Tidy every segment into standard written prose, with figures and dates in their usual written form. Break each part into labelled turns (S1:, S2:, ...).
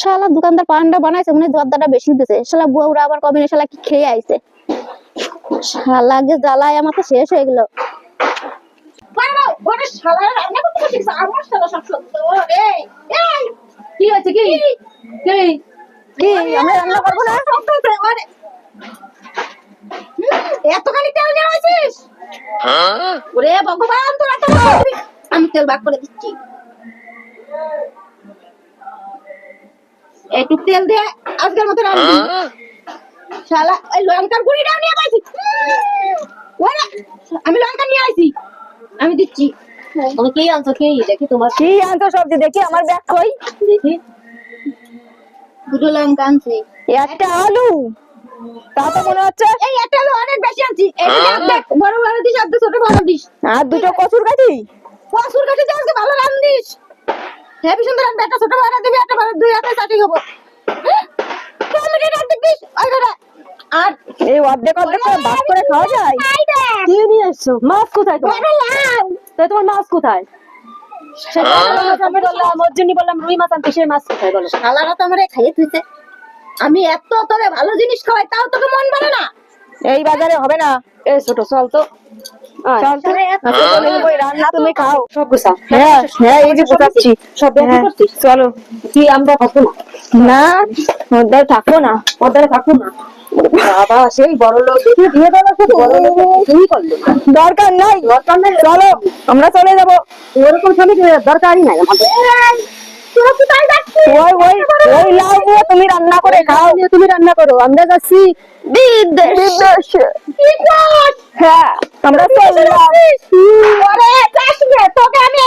S1: শালা দোকানদার পানটা বানাইছে মনে জর্দাটা বেশি দিছে। শালা বউরা আবার কবে শালা কি খেয়ে আইছে। শালা আগে জ্বালায় আমার তো শেষ হয়ে গেল।
S2: কি হয়েছে কি
S1: আমরা রান্না করবো না?
S2: এতখানি তেল নেওয়া হয়েছিস? ওরে ভগবান, তোর এত আমি তেল ভাগ করে দিচ্ছি। একটু তেল দিয়ে আজকের মতো রান্না। শালা ওই লঙ্কার গুঁড়িটাও নিয়ে পাইছি। আমি লঙ্কা নিয়ে আইছি, আমি দিচ্ছি। তুমি কি আনছো? কি দেখি তোমার
S1: কি আনছো সবজি? দেখি আমার ব্যাগ কই।
S2: দেখি দুটো লঙ্কা আনছি,
S1: একটা আলু, তা তো মনে হচ্ছে।
S2: এই একটা আলু অনেক বেশি আনছি। দেখ, বড় বড় দিস আর ছোট বড় দিস।
S1: আর দুটো কচুর গাছি।
S2: কসুর কাছে দিয়ে আজকে ভালো রান্ধিস। হেবি সুন্দর রান্না। একটা ছোট বড় দিবি, একটা বড় দুই হাতে চাটি হবো। টমেটো রান্না দিস আর
S1: এই অর্ধেক অর্ধেক করে ভাগ করে খাওয়া যায়? কি নিয়ে এসছো? মাছ কোথায় তোমার? তাই তোমার মাছ কোথায়? আমার জন্য বললাম রুই মাছ আনতে, সেই মাছ কোথায় বলো?
S2: শালারা তো আমারে খাইয়ে তুইছে। আমি এত তোরে ভালো জিনিস খাওয়াই, তাও তোকে মন বলে না।
S1: এই বাজারে হবে না। এই ছোট চল তো, চল তো। রান্না তুমি খাও,
S2: সব গুছা।
S1: হ্যাঁ হ্যাঁ, এই যে গোছাচ্ছি
S2: সব বের করছিস?
S1: চলো।
S2: কি আমরা থাকবো না?
S1: না ওদের থাকবো না,
S2: ওদের থাকবো না। বাবা সেই বড় লোক দিয়ে দিল, শুধু বড় লোক তুমি করলে।
S1: দরকার নাই,
S2: দরকার নেই,
S1: চলো আমরা চলে যাবো।
S2: ওরকম স্বামী দরকারই নাই আমাদের। তোরা কি তাই যাচ্ছিস?
S1: ওই ওই ওই লাউ দিয়ে তুমি রান্না করে খাও।
S2: তুমি রান্না করো, আমরা যাচ্ছি
S1: বিদেশে।
S2: কি কর?
S1: হ্যাঁ আমরা চললাম।
S2: ওরে যাস নে, তোকে আমি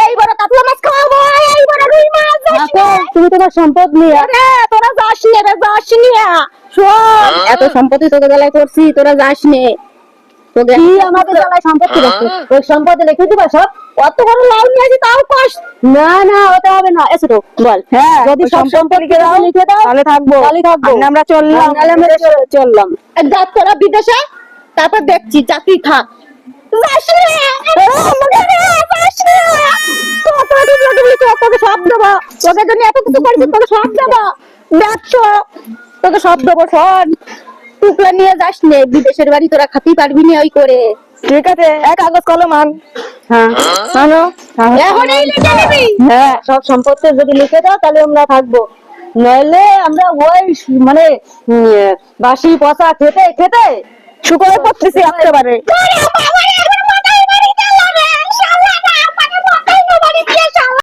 S2: এই বড় কাতলা মাছ খাওয়াবো, এই বড় রুই মাছ। যাস নে।
S1: তুমি তোমার সম্পদ নিয়ে
S2: আরে তোরা যাস নে রে, যাস নে। শোন, এত সম্পত্তি তোকে বেলায় করছি, তোরা যাস নে। তোকে
S1: কি আমাদের জ্বালায় সম্পত্তি রাখছে?
S2: ওই সম্পত্তি লিখে দিবা সব। অত বড় লাউ নিয়ে আসি, তাও কষ্ট।
S1: না না ওটা হবে না। এসো তো বল। হ্যাঁ
S2: যদি
S1: ওই
S2: সব
S1: সম্পত্তি লিখে দাও তাহলে থাকবো।
S2: তাহলে থাকবো।
S1: আর না আমরা চললাম,
S2: নাহলে আমরা
S1: চললাম।
S2: যাক তোরা বিদেশে, তারপর দেখছি চাকরি থাক। যাস নে। যাস নে। তোকে সব দেবো। তোকে জন্য এত কিছু করছি, তোকে সব দেবো। দেখছো, তোকে সব দেবো। শোন, টুকরা নিয়ে যাস নে, বিদেশের বাড়ি তোরা খাতেই পারবি না ওই করে।
S1: ঠিক আছে, এক কাগজ কলম আন।
S2: হ্যাঁ
S1: আনো।
S2: এখনই লিখে নিবি।
S1: হ্যাঁ সব সম্পত্তি যদি লিখে দাও তাহলে আমরা থাকবো, নইলে আমরা ওই মানে বাসি পচা খেতে খেতে শুকরে পড়তেছি একেবারে।